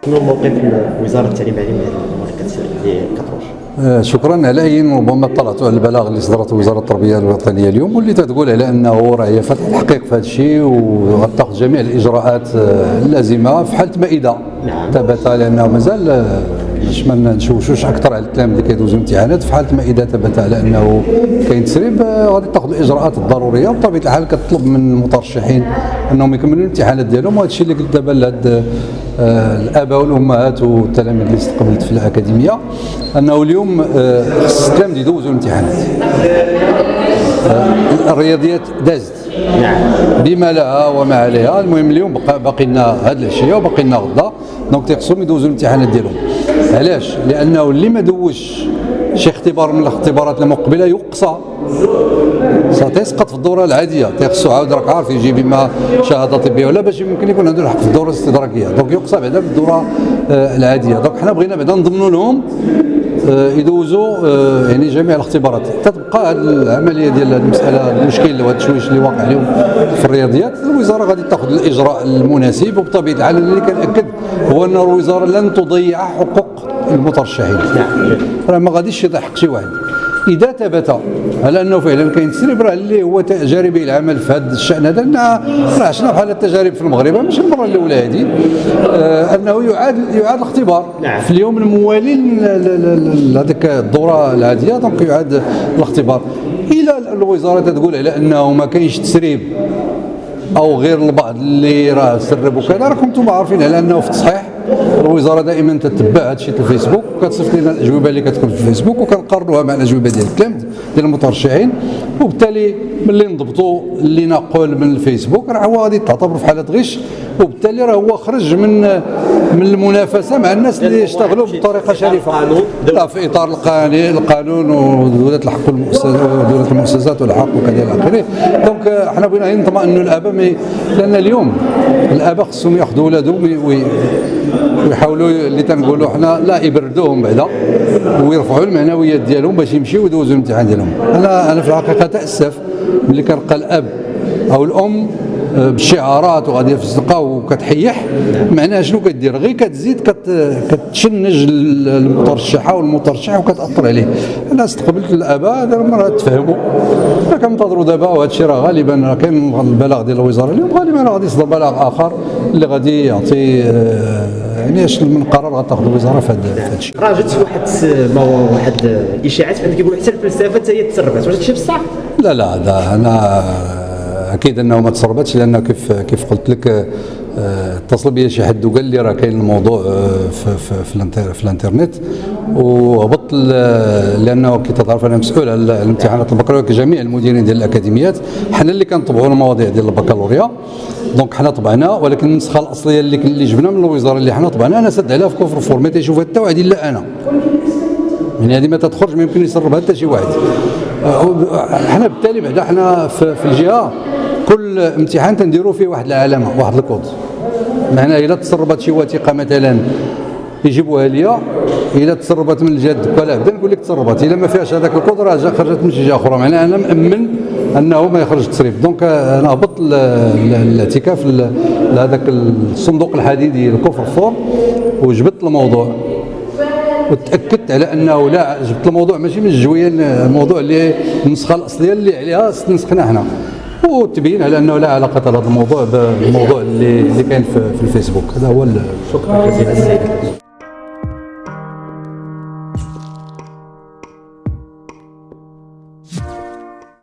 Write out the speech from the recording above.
شنو موقف وزاره التعليم العالي من اللي كتروج؟ شكرا على اي ربما اطلعتوا على البلاغ اللي صدرته وزاره التربيه الوطنيه اليوم، واللي تتقول على انه راه هي فتح تحقيق في هذا الشيء وغتاخذ جميع الاجراءات اللازمه في حاله ما اذا ثبت، لانه مازال باش ما نشوشوش اكثر على الكلام اللي كيدوزوا امتحانات. في حاله ما اذا ثبت على انه كاين تسريب غادي تاخذ الاجراءات الضروريه، وبطبيعه الحال كتطلب من المترشحين انهم يكملوا الامتحانات ديالهم. وهذا الشيء اللي قلت دابا لهاد الاباء والامهات والتلاميذ اللي استقبلت في الاكاديميه، انه اليوم خص التلاميذ يدوزوا الامتحانات. الرياضيات دازت بما لها وما عليها. المهم اليوم باقي لنا هذه العشيه وباقي لنا غدا، دونك تيخصهم يدوزوا الامتحانات ديالهم. علاش؟ لانه اللي ما دوزش شي اختبار من الاختبارات المقبله يقصى، ستسقط في الدوره العاديه. تيخصو عاود راك عارف يجيب اما شهاده طبيه ولا باش يمكن يكون عنده الحق في الدوره الاستدراكيه، دونك يقصى بعدا في الدوره العاديه. دونك حنا بغينا بعدا نضمنوا لهم يدوزوا يعني جميع الاختبارات. تتبقى هذه العمليه ديال المساله المشكل وهذا التشويش اللي واقع اليوم في الرياضيات. الوزاره غادي تاخذ الاجراء المناسب، وبطبيعه الحال اللي كنأكد هو ان الوزاره لن تضيع حقوق المترشحين. راه ما غاديش يضيع حق شي واحد. اذا ثبت على انه فعلا كاين تسريب، راه اللي هو تجاربي العمل في هذا الشان هذا، راه عشنا بحال التجارب في المغرب ماشي المره الاولى هذه، انه يعاد الاختبار في اليوم الموالي لهذيك الدوره العاديه. دونك يعاد الاختبار. الى الوزاره تقول على انه ما كاينش تسريب او غير البعض اللي راه سرب وكذا، راكم انتم عارفين على انه في التصحيح الوزاره دائما تتبع هذا الشيء في الفيسبوك، وكتصيفط لنا الاجوبه اللي كتكون في الفيسبوك وكنقارنوها مع الاجوبه ديال التلاميذ ديال المترشحين. وبالتالي ملي نضبطوا اللي نقول من الفيسبوك راه هو غادي تعتبر في حاله غش، وبالتالي راه هو خرج من المنافسه مع الناس اللي اشتغلوا بطريقه شريفه في اطار القانون ودوله الحق ودوله المؤسسات والحق وكذا الى اخره. دونك حنا بغينا نطمئنوا الاباء، لان اليوم الاباء خصهم ياخذوا ولادهم ويحاولوا اللي تنقولوا حنا لا يبردوهم بعدا، ويرفعوا المعنويات ديالهم باش يمشيو ويدوزوا الامتحان ديالهم. انا في الحقيقه تاسف ملي كنلقى الاب او الام بالشعارات وغادي في الزنقه وكتحيح، معناها شنو كدير؟ غير كتزيد كتشنج المترشحه والمترشح وكتاثر عليه. انا استقبلت الاباء هذا المره تفهموا، كننتظروا دابا، وهذا الشيء راه غالبا كاين البلاغ ديال الوزاره اليوم، غالبا غادي يصدر بلاغ اخر اللي غادي يعطي يعني اش من قرار غتاخذ الوزاره في هذا الشيء. راه جات واحد الاشاعات فين كيقولوا حتى الفلسفه حتى هي تسربات، واش هادشي بصح؟ لا هذا انا اكيد انه ما تسربتش، لانه كيف قلت لك اتصل بي شي حد وقال لي راه كاين الموضوع في الانترنت، وهبط لانه كي تعرف انا مسؤول على الامتحانات البكالوريا كجميع المديرين ديال الاكاديميات. حنا اللي كنطبعوا المواضيع ديال البكالوريا، دونك حنا طبعنا، ولكن النسخه الاصليه اللي جبنا من الوزاره اللي حنا طبعنا انا سد عليها في كفر فور، ما تيشوفها حتى واحد الا انا. يعني هذه ما تخرج، ما يمكن يسربها حتى شي واحد. حنا بالتالي بعدا حنا في الجهه كل امتحان تنديروا فيه واحد العلامه، واحد الكود. معناها الا تسربت شي وثيقه مثلا يجيبوها ليا، الا تسربت من الجهه ولا بدا نقول لك تسربت، الا ما فيهاش هذاك الكود راه خرجت من شي جهه اخرى، معناها انا مامن انه ما يخرج تسريب. دونك انا هبط الاعتكاف لهذاك الصندوق الحديدي الكفر فور وجبت الموضوع، وتاكدت على انه لا جبت الموضوع ماشي من الجويان، الموضوع اللي النسخه الاصليه اللي عليها استنسخنا حنا، وتبين على انه لا علاقه لهذا الموضوع بالموضوع اللي كاين في الفيسبوك. هذا هو. شكرا جزيلا.